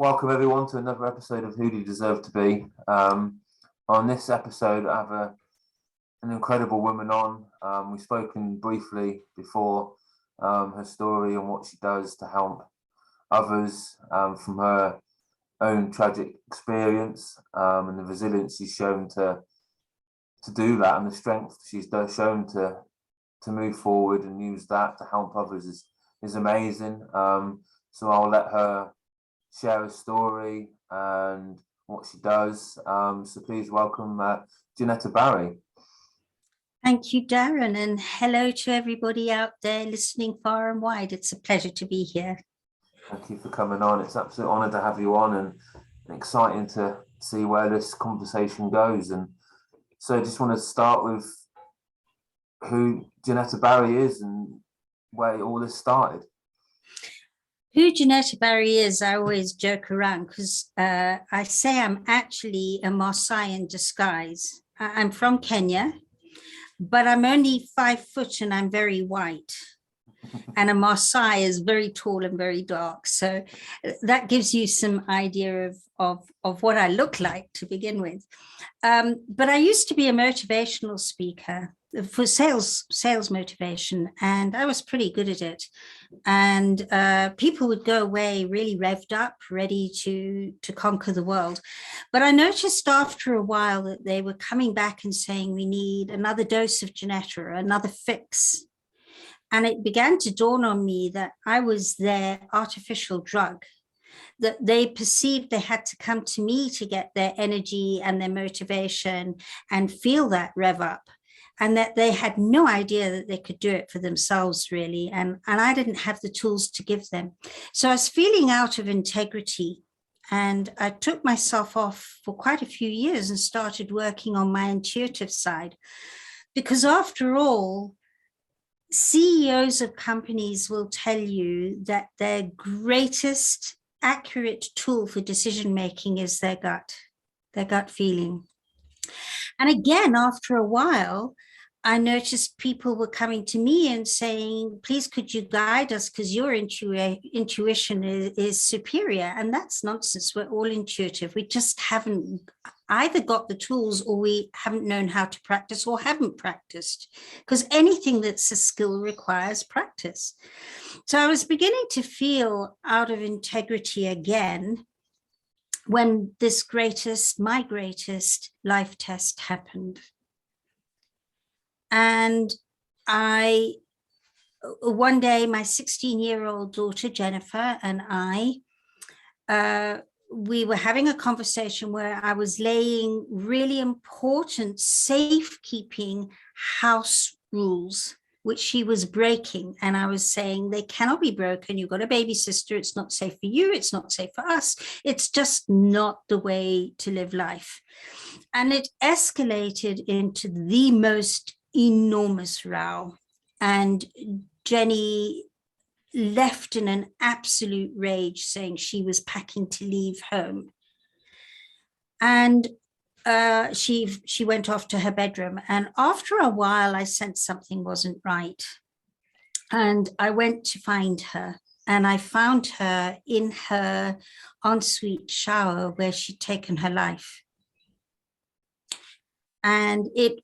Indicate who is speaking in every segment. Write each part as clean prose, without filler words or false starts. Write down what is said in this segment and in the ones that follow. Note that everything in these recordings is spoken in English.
Speaker 1: Welcome everyone to another episode of Who Do You Deserve to Be? On this episode, I have an incredible woman on. We've spoken briefly before her story and what she does to help others from her own tragic experience and the resilience she's shown to do that, and the strength she's shown to move forward and use that to help others is amazing. So I'll let her share a story and what she does. So please welcome Jenetta Barry.
Speaker 2: Thank you, Darren, and hello to everybody out there listening far and wide. It's a pleasure to be here.
Speaker 1: Thank you for coming on. It's an absolute honour to have you on, and exciting to see where this conversation goes. And so I just want to start with who Jenetta Barry is and where all this started.
Speaker 2: Who Jenetta Barry is, I always joke around because I say I'm actually a Maasai in disguise. I'm from Kenya, but I'm only 5 foot and I'm very white. And a Maasai is very tall and very dark. So that gives you some idea of what I look like to begin with. But I used to be a motivational speaker for sales motivation, and I was pretty good at it. And people would go away really revved up, ready to conquer the world. But I noticed after a while that they were coming back and saying, we need another dose of Jenetta, or another fix. And it began to dawn on me that I was their artificial drug, that they perceived they had to come to me to get their energy and their motivation and feel that rev up, and that they had no idea that they could do it for themselves, really. And I didn't have the tools to give them. So I was feeling out of integrity, and I took myself off for quite a few years and started working on my intuitive side. Because after all, CEOs of companies will tell you that their greatest accurate tool for decision-making is their gut feeling. And again, after a while, I noticed people were coming to me and saying, please, could you guide us because your intuition is superior. And that's nonsense. We're all intuitive. We just haven't either got the tools, or we haven't known how to practice, or haven't practiced, because anything that's a skill requires practice. So I was beginning to feel out of integrity again when my greatest life test happened. And one day, my 16-year-old daughter, Jennifer, and we were having a conversation where I was laying really important safekeeping house rules, which she was breaking. And I was saying, they cannot be broken. You've got a baby sister. It's not safe for you. It's not safe for us. It's just not the way to live life. And it escalated into the most enormous row. And Jenny left in an absolute rage, saying she was packing to leave home. And she went off to her bedroom. And after a while, I sensed something wasn't right. And I went to find her. And I found her in her ensuite shower where she'd taken her life. And it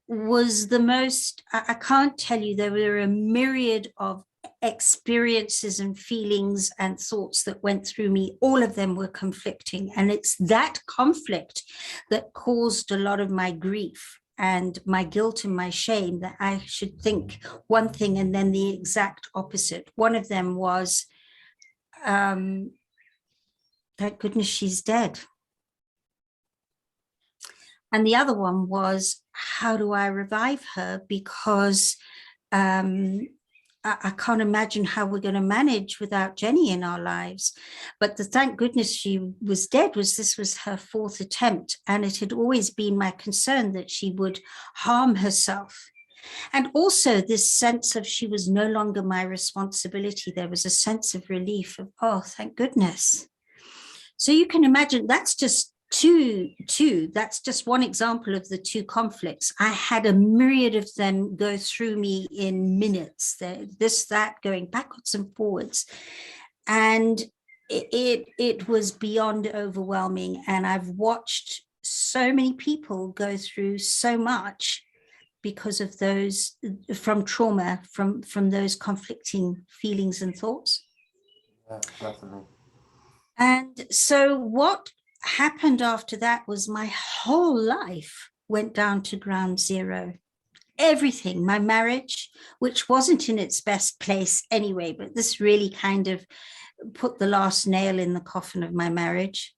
Speaker 2: was the most, I can't tell you, there were a myriad of experiences and feelings and thoughts that went through me. All of them were conflicting. And it's that conflict that caused a lot of my grief and my guilt and my shame, that I should think one thing and then the exact opposite. One of them was, thank goodness she's dead. And the other one was, how do I revive her? Because I can't imagine how we're going to manage without Jenny in our lives. But thank goodness she was dead, this was her 4th attempt. And it had always been my concern that she would harm herself. And also this sense of she was no longer my responsibility. There was a sense of relief of, oh, thank goodness. So you can imagine that's just that's just one example of the 2 conflicts. I had a myriad of them go through me in minutes, that going backwards and forwards. And it was beyond overwhelming. And I've watched so many people go through so much because of those, from trauma, from those conflicting feelings and thoughts.
Speaker 1: Yeah, definitely.
Speaker 2: And so what happened after that was my whole life went down to ground zero. Everything, my marriage, which wasn't in its best place anyway, but this really kind of put the last nail in the coffin of my marriage.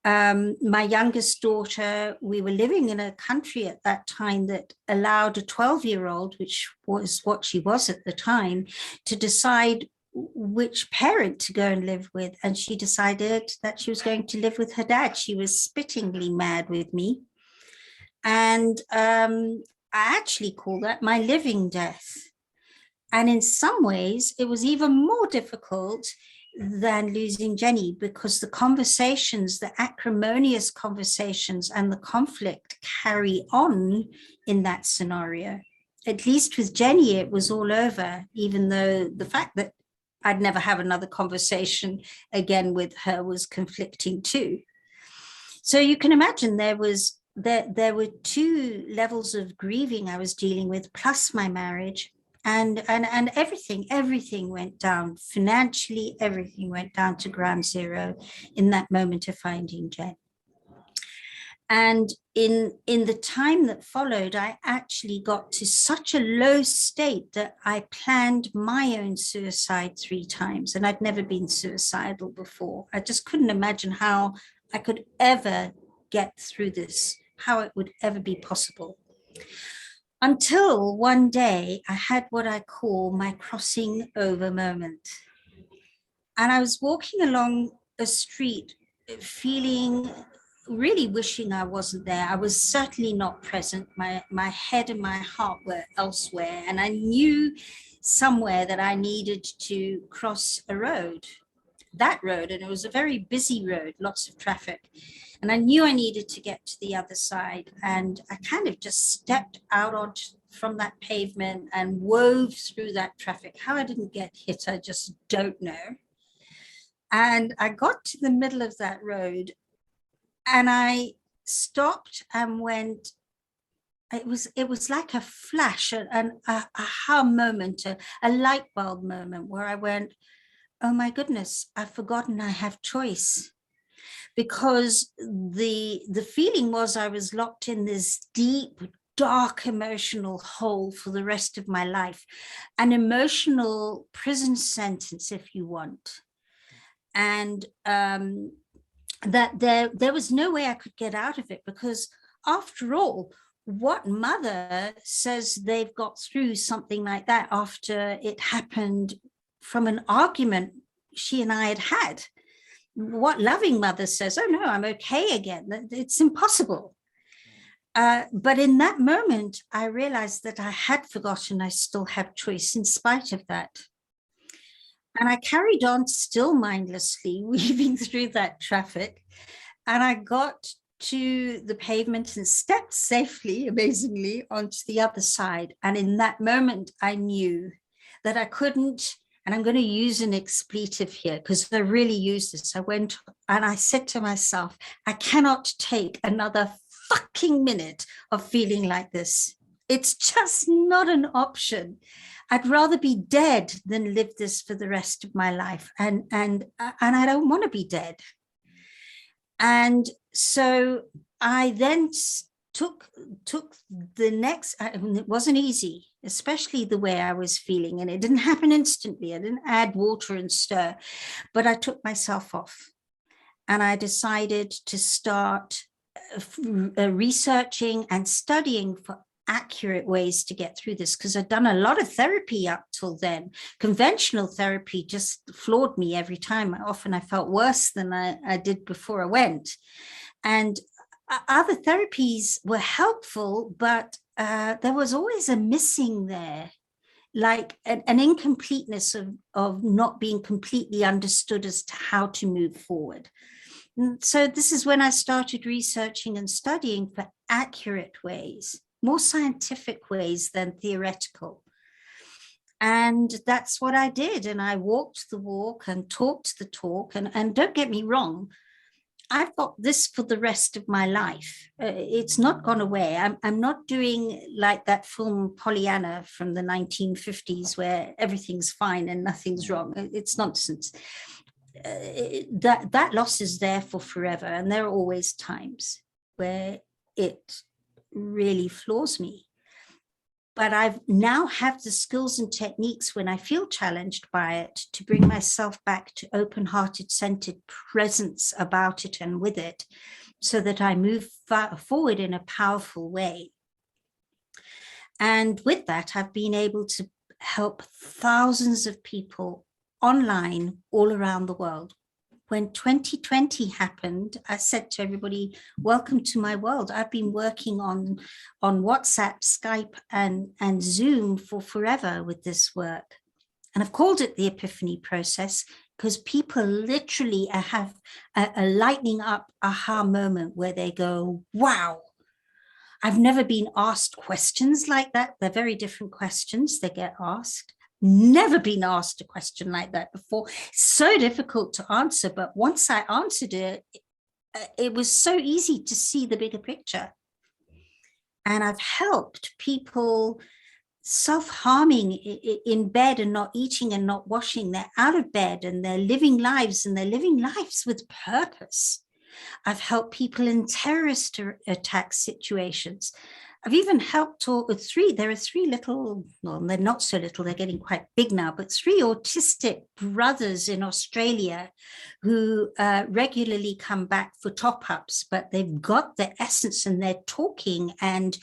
Speaker 2: My youngest daughter, we were living in a country at that time that allowed a 12-year-old, which was what she was at the time, to decide which parent to go and live with. And she decided that she was going to live with her dad. She was spittingly mad with me. And I actually call that my living death. And in some ways, it was even more difficult than losing Jenny, because the conversations, the acrimonious conversations and the conflict carry on in that scenario. At least with Jenny, it was all over, even though the fact that I'd never have another conversation again with her was conflicting too. So you can imagine there were two levels of grieving I was dealing with, plus my marriage. And everything went down. Financially, everything went down to ground zero in that moment of finding Jen. And in the time that followed, I actually got to such a low state that I planned my own suicide 3 times. And I'd never been suicidal before. I just couldn't imagine how I could ever get through this, how it would ever be possible. Until one day I had what I call my crossing over moment. And I was walking along a street feeling, really wishing I wasn't there. I was certainly not present. My head and my heart were elsewhere. And I knew somewhere that I needed to cross a road, that road. And it was a very busy road, lots of traffic. And I knew I needed to get to the other side. And I kind of just stepped out from that pavement and wove through that traffic. How I didn't get hit, I just don't know. And I got to the middle of that road and I stopped and went, it was like a flash, an aha moment, a light bulb moment where I went, oh my goodness, I've forgotten I have choice. Because the feeling was I was locked in this deep, dark emotional hole for the rest of my life, an emotional prison sentence, if you want. And that there was no way I could get out of it, because after all, what mother says they've got through something like that after it happened from an argument she and I had had? What loving mother says, oh no, I'm okay again? It's impossible. But in that moment, I realized that I had forgotten I still have choice in spite of that. And I carried on still mindlessly, weaving through that traffic. And I got to the pavement and stepped safely, amazingly, onto the other side. And in that moment, I knew that I couldn't. And I'm going to use an expletive here because I really use this. I went and I said to myself, I cannot take another fucking minute of feeling like this. It's just not an option. I'd rather be dead than live this for the rest of my life. And I don't want to be dead. And so I then took the next, it wasn't easy, especially the way I was feeling. And it didn't happen instantly. I didn't add water and stir, but I took myself off. And I decided to start researching and studying for accurate ways to get through this, because I'd done a lot of therapy up till then. Conventional therapy just floored me every time. Often I felt worse than I did before I went. And other therapies were helpful, but there was always a missing there, like an incompleteness of not being completely understood as to how to move forward. And so this is when I started researching and studying for accurate ways, more scientific ways than theoretical. And that's what I did. And I walked the walk and talked the talk. And don't get me wrong, I've got this for the rest of my life. It's not gone away. I'm not doing like that film Pollyanna from the 1950s where everything's fine and nothing's wrong. It's nonsense. That loss is there for forever. And there are always times where it really floors me. But I've now have the skills and techniques when I feel challenged by it to bring myself back to open-hearted, centered presence about it and with it, so that I move forward in a powerful way. And with that, I've been able to help thousands of people online all around the world. When 2020 happened, I said to everybody, welcome to my world. I've been working on WhatsApp, Skype, and Zoom for forever with this work. And I've called it the epiphany process because people literally have a lightning up aha moment where they go, wow, I've never been asked questions like that. They're very different questions they get asked. Never been asked a question like that before. So difficult to answer, but once I answered it, it was so easy to see the bigger picture. And I've helped people self-harming in bed and not eating and not washing. They're out of bed and they're living lives, and they're living lives with purpose. I've helped people in terrorist attack situations. I've even helped there are three little, well, they're not so little, they're getting quite big now, but 3 autistic brothers in Australia who regularly come back for top-ups, but they've got the essence and they're talking and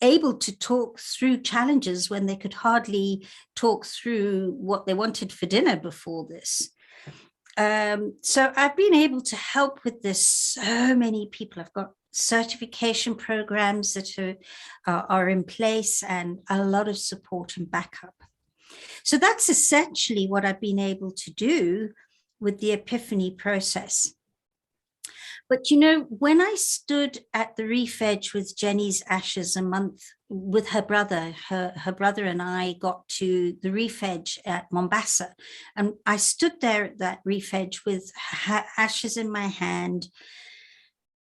Speaker 2: able to talk through challenges when they could hardly talk through what they wanted for dinner before this. So I've been able to help with this. So many people. I've got certification programs that are in place and a lot of support and backup. So that's essentially what I've been able to do with the epiphany process. But, you know, when I stood at the reef edge with Jenny's ashes a month with her brother, her brother and I got to the reef edge at Mombasa. And I stood there at that reef edge with her ashes in my hand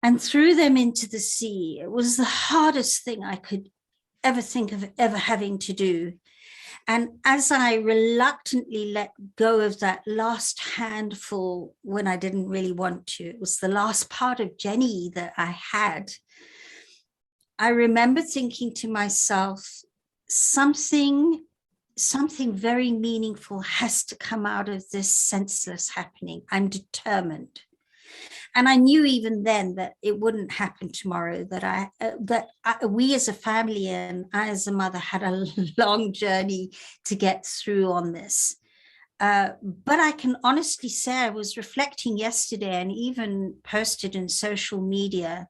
Speaker 2: and threw them into the sea. It was the hardest thing I could ever think of ever having to do. And as I reluctantly let go of that last handful when I didn't really want to, it was the last part of Jenny that I had. I remember thinking to myself, something very meaningful has to come out of this senseless happening. I'm determined. And I knew even then that it wouldn't happen tomorrow, that we as a family and I as a mother had a long journey to get through on this. But I can honestly say I was reflecting yesterday and even posted in social media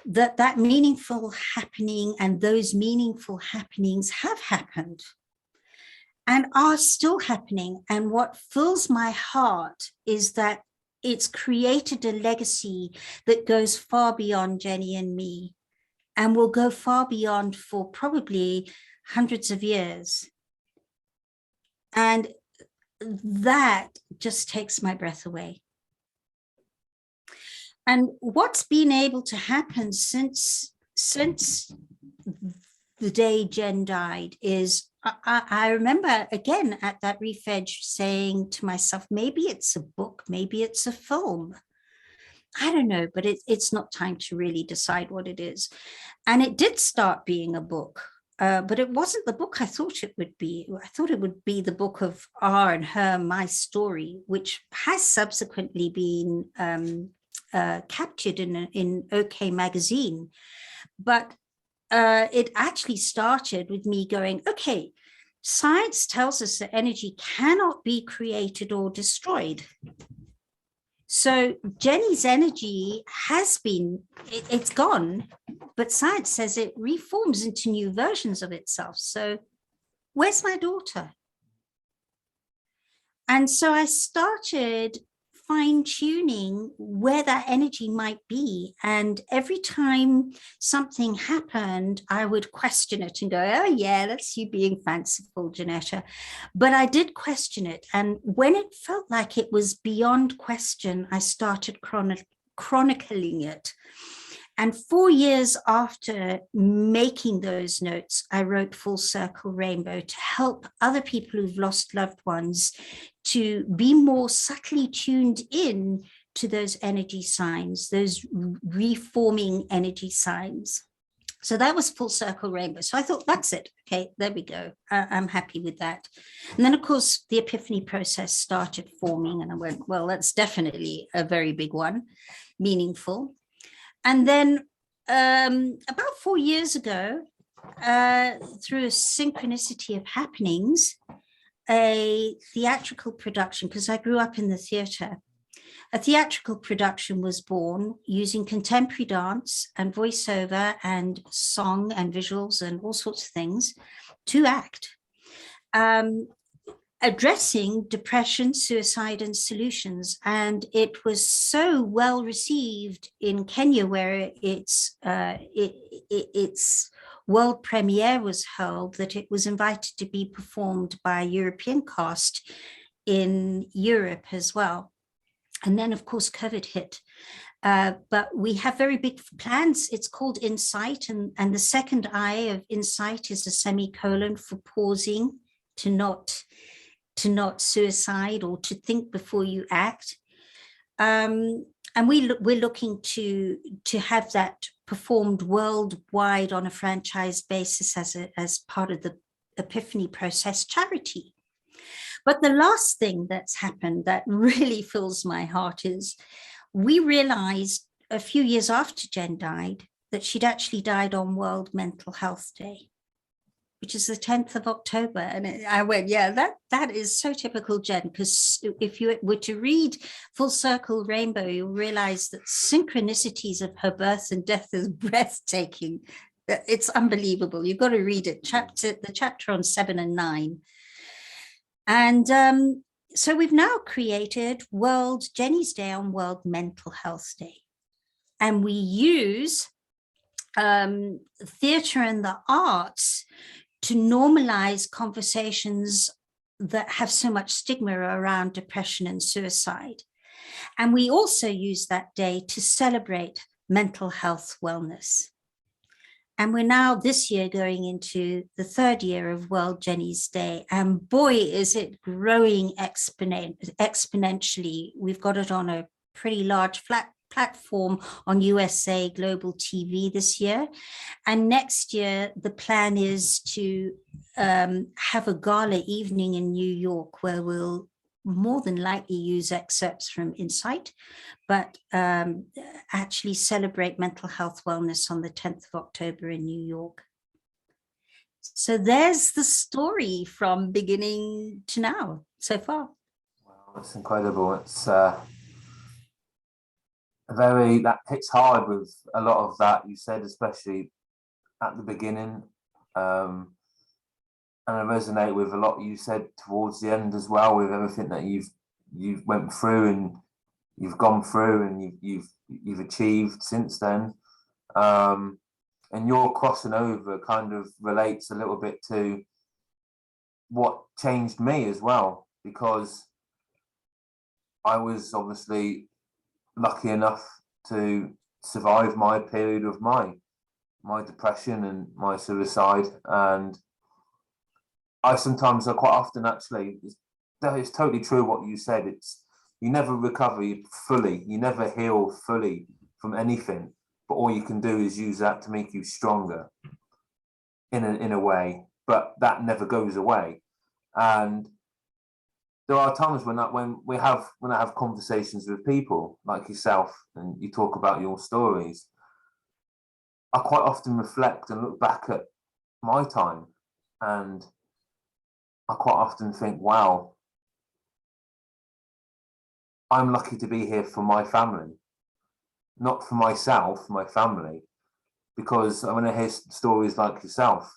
Speaker 2: that meaningful happening and those meaningful happenings have happened and are still happening. And what fills my heart is that it's created a legacy that goes far beyond Jenny and me and will go far beyond for probably hundreds of years. And that just takes my breath away. And what's been able to happen since the day Jen died is I remember again at that reef edge saying to myself, maybe it's a book, maybe it's a film. I don't know, but it's not time to really decide what it is. And it did start being a book, but it wasn't the book I thought it would be. I thought it would be the book of R and Her, My Story, which has subsequently been captured in OK Magazine. But it actually started with me going, okay, science tells us that energy cannot be created or destroyed. So Jenny's energy has been, it's gone, but science says it reforms into new versions of itself. So where's my daughter? And so I started fine-tuning where that energy might be. And every time something happened, I would question it and go, oh yeah, that's you being fanciful, Jenetta. But I did question it. And when it felt like it was beyond question, I started chronicling it. And 4 years after making those notes, I wrote Full Circle Rainbow to help other people who've lost loved ones to be more subtly tuned in to those energy signs, those reforming energy signs. So that was Full Circle Rainbow. So I thought, that's it. Okay, there we go. I'm happy with that. And then, of course, the epiphany process started forming. And I went, well, that's definitely a very big one, meaningful. And then about 4 years ago, through a synchronicity of happenings, a theatrical production, because I grew up in the theatre, a theatrical production was born using contemporary dance and voiceover and song and visuals and all sorts of things to act. Addressing depression, suicide, and solutions. And it was so well received in Kenya, where its world premiere was held, that it was invited to be performed by a European cast in Europe as well. And then, of course, COVID hit. But we have very big plans. It's called Insight. And the second I of Insight is a semicolon for pausing, to not suicide, or to think before you act. And we're looking to have that performed worldwide on a franchise basis as part of the Epiphany Process charity. But the last thing that's happened that really fills my heart is we realized a few years after Jen died that she'd actually died on World Mental Health Day, which is the 10th of October. And I went, yeah, that is so typical Jen, because if you were to read Full Circle Rainbow, you'll realize that synchronicities of her birth and death is breathtaking. It's unbelievable. You've got to read it, the chapter on 7 and 9. And so we've now created World Jenny's Day on World Mental Health Day. And we use theatre and the arts to normalize conversations that have so much stigma around depression and suicide. And we also use that day to celebrate mental health wellness. And we're now this year going into the 3rd year of World Jenny's Day. And boy, is it growing exponentially. We've got it on a pretty large platform on USA Global TV this year. And next year, the plan is to have a gala evening in New York where we'll more than likely use excerpts from Insight, but actually celebrate mental health wellness on the 10th of October in New York. So there's the story from beginning to now so far.
Speaker 1: Wow, that's incredible. It's that hits hard with a lot of that you said, especially at the beginning. And I resonate with a lot you said towards the end as well, with everything that you've went through and you've gone through and you've achieved since then. And your crossing over kind of relates a little bit to what changed me as well, because I was obviously lucky enough to survive my period of my depression and my suicide. And I quite often actually, it's totally true what you said. It's, you never recover fully, you never heal fully from anything, but all you can do is use that to make you stronger in a way, but that never goes away. And there are times when I have conversations with people like yourself and you talk about your stories, I quite often reflect and look back at my time, and I quite often think, wow, I'm lucky to be here for my family, not for myself, my family, because when I hear stories like yourself,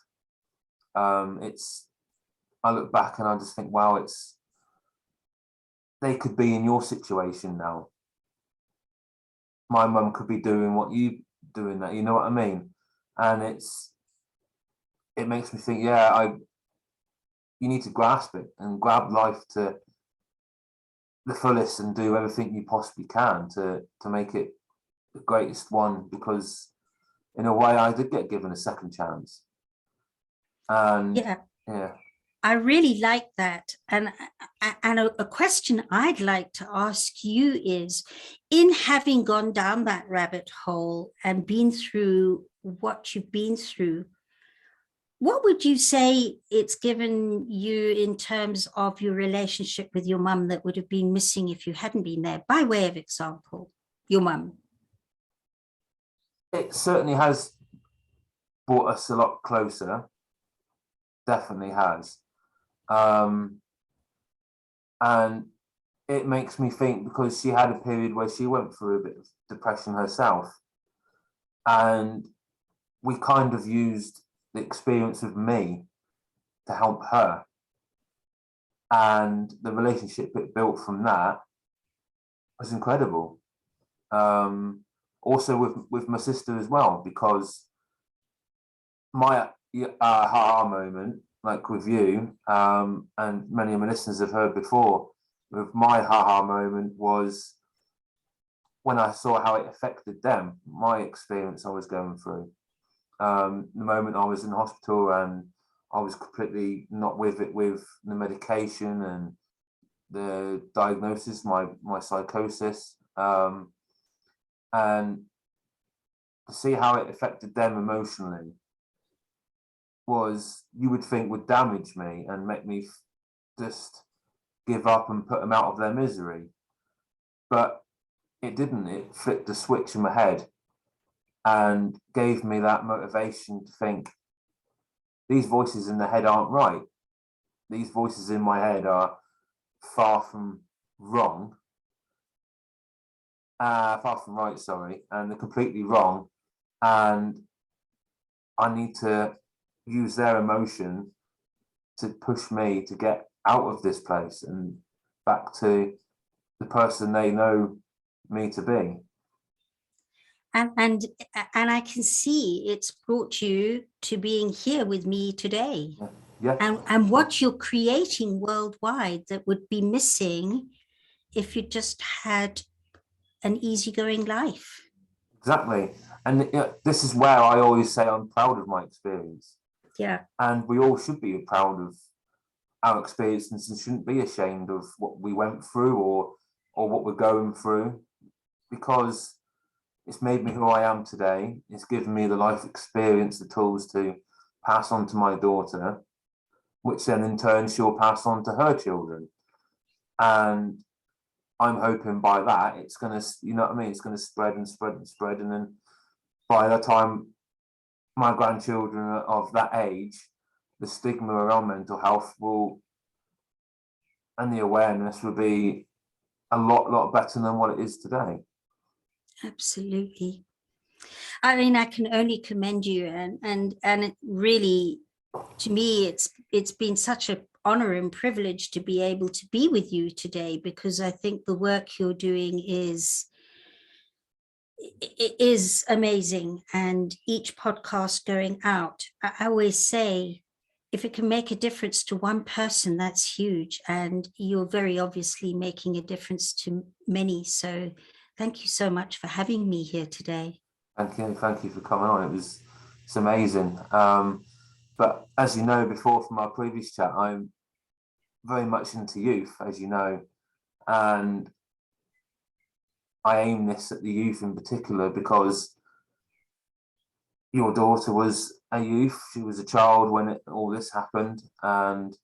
Speaker 1: I look back and I just think, wow, they could be in your situation now. My mum could be doing what you doing that, you know what I mean? And it makes me think, you need to grasp it and grab life to the fullest and do everything you possibly can to make it the greatest one, because in a way I did get given a second chance. And yeah.
Speaker 2: I really like that. And a question I'd like to ask you is, in having gone down that rabbit hole and been through what you've been through, what would you say it's given you in terms of your relationship with your mum that would have been missing if you hadn't been there? By way of example, your mum.
Speaker 1: It certainly has brought us a lot closer. Definitely has. And it makes me think, because she had a period where she went through a bit of depression herself, and we kind of used the experience of me to help her, and the relationship it built from that was incredible. Also with my sister as well, because my aha moment, like with you, and many of my listeners have heard before, with my haha moment was when I saw how it affected them, my experience I was going through. The moment I was in hospital and I was completely not with it, with the medication and the diagnosis, my psychosis, and to see how it affected them emotionally was, you would think, would damage me and make me just give up and put them out of their misery. But it didn't. It flipped a switch in my head and gave me that motivation to think, these voices in the head aren't right. These voices in my head are far from wrong. Far from right, sorry. And they're completely wrong. And I need to use their emotion to push me to get out of this place and back to the person they know me to be.
Speaker 2: And I can see it's brought you to being here with me today.
Speaker 1: Yeah.
Speaker 2: And what you're creating worldwide that would be missing if you just had an easygoing life.
Speaker 1: Exactly. And this is where I always say I'm proud of my experience.
Speaker 2: Yeah.
Speaker 1: And we all should be proud of our experiences and shouldn't be ashamed of what we went through or what we're going through, because it's made me who I am today. It's given me the life experience, the tools to pass on to my daughter, which then in turn she'll pass on to her children. And I'm hoping by that it's going to, you know what I mean? It's going to spread and spread and spread. And then by the time my grandchildren are of that age, the stigma around mental health will, and the awareness will be a lot better than what it is today.
Speaker 2: Absolutely. I mean, I can only commend you, and it really, to me, it's been such an honor and privilege to be able to be with you today, because I think the work you're doing is amazing. And each podcast going out, I always say, if it can make a difference to one person, that's huge. And you're very obviously making a difference to many. So thank you so much for having me here today.
Speaker 1: Thank you for coming on. It's amazing. But as you know before from our previous chat, I'm very much into youth, as you know, and I aim this at the youth in particular because your daughter was a youth. She was a child when all this happened, and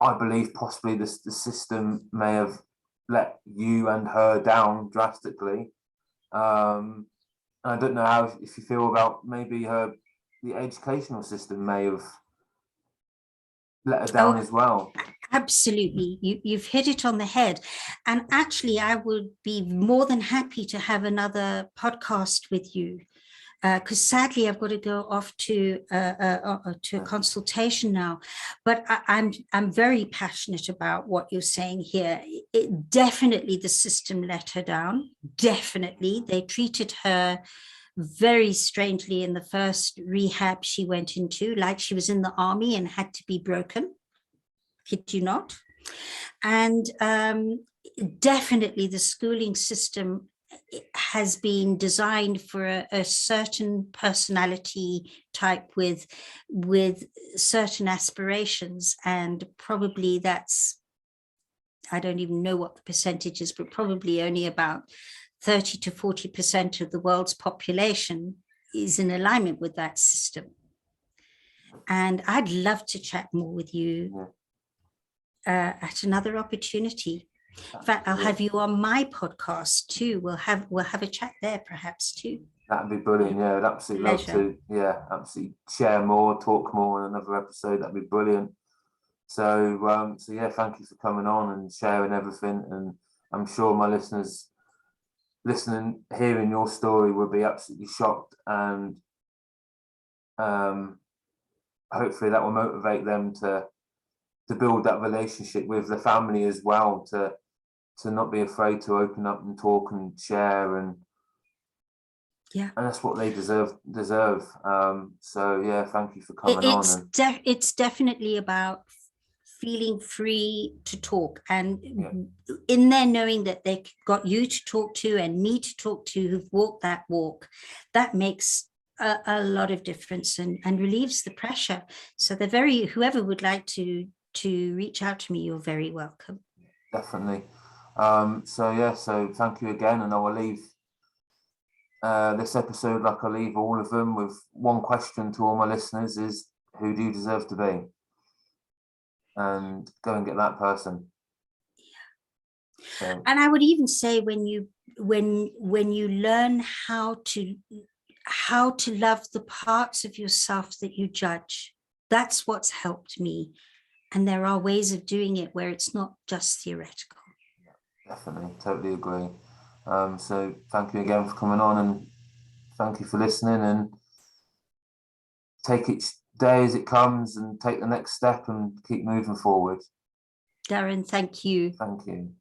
Speaker 1: I believe possibly the system may have let you and her down drastically. I don't know if you feel about maybe the educational system may have let her down as well.
Speaker 2: Absolutely. You've hit it on the head. And actually, I would be more than happy to have another podcast with you because sadly I've got to go off to a consultation now. But I'm very passionate about what you're saying here. Definitely the system let her down. Definitely, they treated her very strangely in the first rehab she went into, like she was in the army and had to be broken. Kid you not. And definitely the schooling system has been designed for a certain personality type with certain aspirations, and probably that's, I don't even know what the percentage is, but probably only about 30 to 40% of the world's population is in alignment with that system. And I'd love to chat more with you at another opportunity. In fact, I'll have you on my podcast too. We'll have a chat there perhaps too.
Speaker 1: That'd be brilliant. Yeah, I'd absolutely love to. Yeah, absolutely share more, talk more on another episode. That'd be brilliant. So, so yeah, thank you for coming on and sharing everything. And I'm sure my listeners listening, hearing your story will be absolutely shocked, and hopefully that will motivate them to build that relationship with the family as well, to not be afraid to open up and talk and share, and that's what they deserve. So yeah, thank you for coming on.
Speaker 2: It's definitely about feeling free to talk, and in there knowing that they got you to talk to and me to talk to, who've walked that walk, that makes a lot of difference and relieves the pressure. So whoever would like to reach out to me, you're very welcome.
Speaker 1: Definitely. So thank you again, and I will leave this episode like I leave all of them with one question to all my listeners: is who do you deserve to be? And go and get that person.
Speaker 2: So. And I would even say when you learn how to love the parts of yourself that you judge, that's what's helped me. And there are ways of doing it where it's not just theoretical.
Speaker 1: Yeah, definitely, totally agree. So thank you again for coming on, and thank you for listening, and take each day as it comes and take the next step and keep moving forward.
Speaker 2: Darren, thank you.
Speaker 1: Thank you.